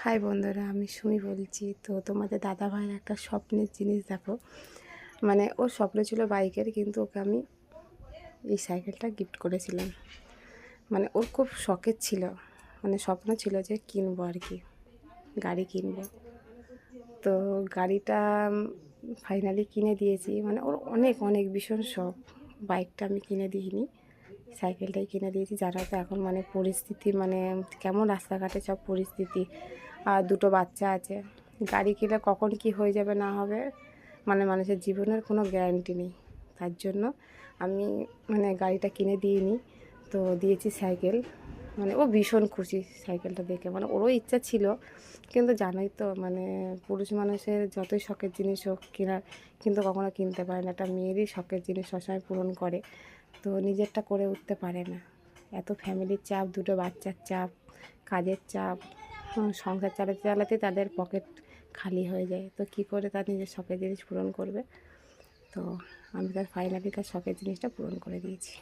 High বন্ধুরা, আমি সুমি বলছি। তো তোমাদের দাদা ভাইয়ের একটা স্বপ্নের জিনিস দেখো। মানে ওর স্বপ্ন ছিল বাইকের, কিন্তু ওকে আমি এই সাইকেলটা গিফট করেছিলাম। মানে ওর খুব শখের ছিল, মানে স্বপ্ন ছিল যে কিনবো আর কি, গাড়ি কিনবো। তো গাড়িটা ফাইনালি কিনে দিয়েছি। মানে ওর অনেক অনেক ভীষণ শখ। বাইকটা আমি কিনে দিইনি, সাইকেলটাই কিনে দিয়েছি। জানো তো এখন মানে পরিস্থিতি, মানে কেমন রাস্তাঘাটে সব পরিস্থিতি। আর দুটো বাচ্চা আছে, গাড়ি কিনলে কখন কি হয়ে যাবে না হবে, মানে মানুষের জীবনের কোনো গ্যারান্টি নেই। তার জন্য আমি মানে গাড়িটা কিনে দিইনি, তো দিয়েছি সাইকেল। মানে ও ভীষণ খুশি সাইকেলটা দেখে। মানে ওরও ইচ্ছা ছিল, কিন্তু জানোই তো মানে পুরুষ মানুষের যতই শখের জিনিস হোক কেনার, কিন্তু কখনো কিনতে পারে না। একটা মেয়েরই শখের জিনিস সবসময় পূরণ করে, তো নিজেরটা করে উঠতে পারে না। এত ফ্যামিলির চাপ, দুটো বাচ্চার চাপ, কাজের চাপ, সংসার চালাতে চালাতে তাদের পকেট খালি হয়ে যায়। তো কী করে তার নিজের শখের জিনিস পূরণ করবে? তো আমি তার ফাইনালি তার শখের জিনিসটা পূরণ করে দিয়েছি।